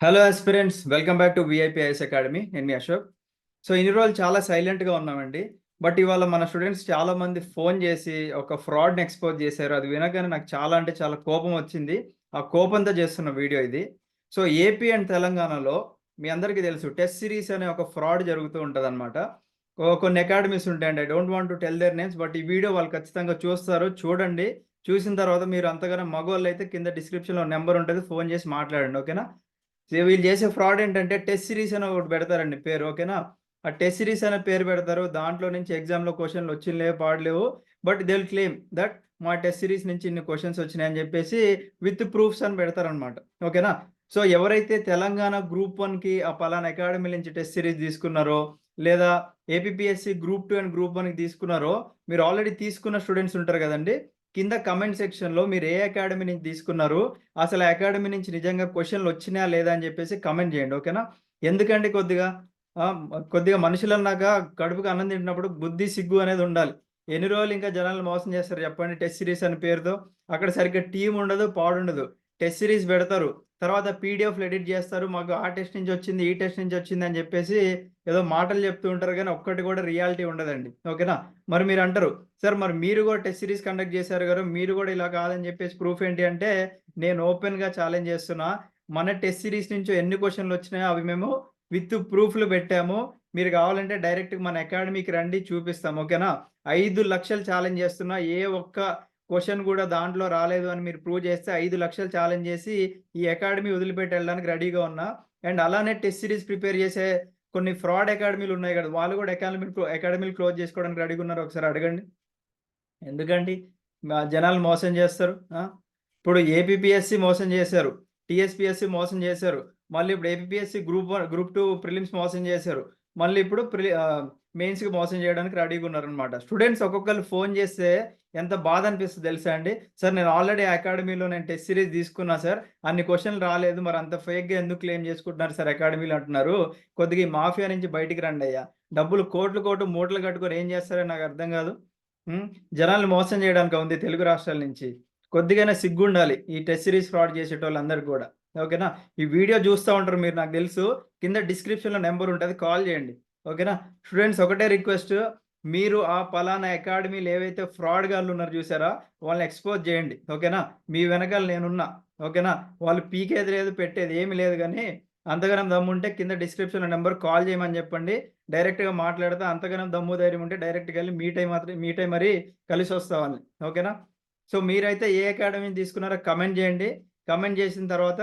Hello aspirants, welcome back to VIP IAS academy. నేను మీ Ashok. So ఇన్ని రోజులు చాలా సైలెంట్గా ఉన్నామండి. బట్ ఇవాళ మన స్టూడెంట్స్ చాలా మంది ఫోన్ చేసి ఒక ఫ్రాడ్ని ఎక్స్పోజ్ చేశారు. అది వినగానే నాకు చాలా అంటే చాలా కోపం వచ్చింది. ఆ కోపంతో చేస్తున్న వీడియో ఇది. సో ఏపీ అండ్ తెలంగాణలో మీ అందరికీ తెలుసు టెస్ట్ సిరీస్ అనే ఒక ఫ్రాడ్ జరుగుతూ ఉంటుంది అనమాట. కొన్ని అకాడమీస్ ఉంటాయండి. I don't want to tell their names, but ఈ వీడియో వాళ్ళు ఖచ్చితంగా చూస్తారు. చూడండి. చూసిన తర్వాత మీరు అంతగానో మగవాళ్ళు అయితే కింద డిస్క్రిప్షన్లో నెంబర్ ఉంటుంది, ఫోన్ చేసి మాట్లాడండి. ఓకేనా? వీళ్ళు చేసే ఫ్రాడ్ ఏంటంటే టెస్ట్ సిరీస్ అని ఒకటి పెడతారండి పేరు. ఓకేనా? ఆ టెస్ట్ సిరీస్ అనే పేరు పెడతారు. దాంట్లో నుంచి ఎగ్జామ్‌లో క్వెషన్‌లు వచ్చినలేవు, పాడలేవు. But they will claim that మా టెస్ట్ సిరీస్ నుంచి ఇన్ని క్వెషన్స్ వచ్చినాయని చెప్పేసి విత్ ప్రూఫ్స్ అని పెడతారనమాట. ఓకేనా? సో ఎవరైతే తెలంగాణ గ్రూప్ 1కి ఆ పలానా అకాడమీ నుంచి టెస్ట్ సిరీస్ తీసుకున్నారో, లేదా ఏపీపీఎస్సీ గ్రూప్ 2 అండ్ గ్రూప్ 1కి తీసుకున్నారో, మీరు ఆల్రెడీ తీసుకున్న స్టూడెంట్స్ ఉంటారు కదండీ! కింద కామెంట్ సెక్షన్‌లో మీరు ఏ అకాడమీ నుంచి తీసుకున్నారు, అసలు ఆ అకాడమీ నుంచి నిజంగా క్వెషన్‌లు వచ్చినాయా లేదా అని చెప్పేసి కామెంట్ చేయండి. ఓకేనా? ఎందుకంటే కొద్దిగా మనుషులన్నాక కడుపుకి అన్నం తింటున్నప్పుడు బుద్ధి, సిగ్గు అనేది ఉండాలి. ఎన్ని రోజులు ఇంకా జనాల్ని మోసం చేస్తారు చెప్పండి టెస్ట్ సిరీస్ అనే పేరుతో. అక్కడ సరిగ్గా టీమ్ ఉండదు, పాడుండదు. టెస్ట్ సిరీస్ పెడతారు. తర్వాత పీడీఎఫ్‌లు ఎడిట్ చేస్తారు. మాకు ఆ టెస్ట్ నుంచి వచ్చింది, ఈ టెస్ట్ నుంచి వచ్చింది అని చెప్పేసి ఏదో మాటలు చెప్తూ ఉంటారు గానీ ఒక్కటి కూడా రియాలిటీ ఉండదండి. ఓకేనా? మరి మీరంటారు, సార్ మరి మీరు కూడా టెస్ట్ సిరీస్ కండక్ట్ చేశారు కదా! మీరు కూడా ఇలా కాదని చెప్పేసి ప్రూఫ్ ఏంటి అంటే, నేను ఓపెన్‌గా ఛాలెంజ్ చేస్తున్నా. మన టెస్ట్ సిరీస్ నుంచి ఎన్ని క్వెషన్‌లు వచ్చినాయో అవి మేము విత్ ప్రూఫ్‌లు పెట్టాము. మీరు కావాలంటే డైరెక్ట్‌గా మన అకాడమీకి రండి, చూపిస్తాం. ఓకేనా? 5,00,000 ఛాలెంజ్ చేస్తున్నా. ఏ ఒక్క క్వెషన్ కూడా దాంట్లో రాలేదు అని మీరు ప్రూవ్ చేస్తే 5,00,000 ఛాలెంజ్ చేసి ఈ అకాడమీ వదిలిపెట్టి వెళ్ళడానికి రెడీగా ఉన్నా. అండ్ అలానే టెస్ట్ సిరీస్ ప్రిపేర్ చేసే కొన్ని ఫ్రాడ్ అకాడమీలు ఉన్నాయి కదా! వాళ్ళు కూడా అకాడమీలు క్లోజ్ చేసుకోవడానికి రెడీగా ఉన్నారు. ఒకసారి అడగండి. ఎందుకండి? జనాల్ని మోసం జేస్తారు. ఆ! ఇప్పుడు ఏపీపీఎస్‌సీ మోసం జేశారు. టీఎస్‌పీఎస్‌సీ మోసం జేశారు. మళ్ళీ ఇప్పుడు ఏపీపీఎస్‌సీ గ్రూప్ 2 ప్రిలిమ్స్ మోసం జేశారు. మళ్ళీ ఇప్పుడు మెయిన్స్‌కి మోసం జేయడానికి రెడీగున్నారనమాట. స్టూడెంట్స్ ఒక్కొక్కళ్ళు ఫోను జేస్తే ఎంత బాధ అనిపిస్తదో తెలుసా అండి? సార్ నేను ఆల్రెడీ అకాడమీలో నేను టెస్ట్ సిరీస్ తీసుకున్నా సార్. అన్ని క్వెషన్‌లు రాలేదు. మరి అంత ఫేక్‌గా ఎందుకు క్లెయిమ్ జేసుకుంటున్నారు సార్ అకాడమీలో అంటున్నారు. కొద్దిగా ఈ మాఫియా నుంచి బయటికి రండయ్యా. డబ్బులు కోట్లు మూటలు కట్టుకొని ఏం జేస్తారో నాకు అర్థం గాదు. హ్మ్. జనాల్ని మోసం చేయడానికా ఉంది తెలుగు రాష్ట్రాల నుంచి. కొద్దిగైనా సిగ్గుండాలి. ఈ టెస్ట్ సిరీస్ ఫ్రాడ్ చేసేటోళ్ళందరికి గూడా. ఓకేనా? ఈ వీడియో జూస్తా ఉంటారు మీరు నాకు తెలుసు. కింద డిస్క్రిప్షన్‌లో నంబర్ ఉంటది. కాల్ చేయండి. ఓకేనా? స్టూడెంట్స్ ఒకటే రిక్వెస్ట్. మీరు ఆ పలానా అకాడమీలు ఏవైతే ఫ్రాడ్ గాళ్ళున్నారు జూసారా? వాళ్ళని ఎక్స్‌పోజ్ జేయండి. ఓకేనా? మీ వెనకాల నేనున్నా. ఓకేనా? వాళ్ళు పీకేది లేదు, పెట్టేది ఏమి లేదు గానీ, అంతగనం దమ్ముంటే కింద డిస్క్రిప్షన్‌లో నంబర్ కాల్ చేయమని జెప్పండి. డైరెక్ట్‌గా మాట్లాడతా. అంతగనం దమ్ము ధైర్యం ఉంటే డైరెక్ట్‌గెళ్లి మీట్ అయ్యి మరీ కలిసొస్తా వాళ్ళని. ఓకేనా? సో, మీరైతే ఏ అకాడమీని తీసుకున్నారో కామెంట్ జేయండి. కామెంట్ జేసిన తర్వాత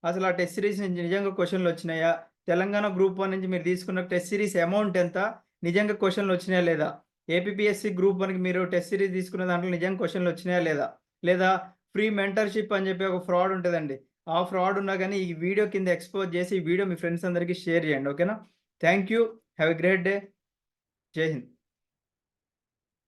అసలు ఆ టెస్ట్ సిరీస్ నుంచి నిజంగా క్వెషన్‌లొచ్చినాయా? తెలంగాణ గ్రూప్ 1 నుంచి మీరు తీసుకున్న టెస్ట్ సిరీస్ అమౌంట్ ఎంత? నిజంగా క్వెషన్‌లొచ్చినాయా లేదా? ఏపీపీఎస్‌సీ గ్రూప్ 1కి మీరు టెస్ట్ సిరీస్ తీసుకున్న దాంట్లో నిజంగా క్వెషన్‌లొచ్చినాయా లేదా? లేదా ఫ్రీ మెంటర్‌షిప్ అని జెప్పి ఒక ఫ్రాడ్ ఉంటదండి. ఆ ఫ్రాడ్ ఉన్నా గాని ఈ వీడియో కింద ఎక్స్‌పోజ్ జేసి ఈ వీడియో మీ ఫ్రెండ్స్ అందరికి షేర్ జేయండి. ఓకేనా? Thank you. Have a great day. జై హింద్.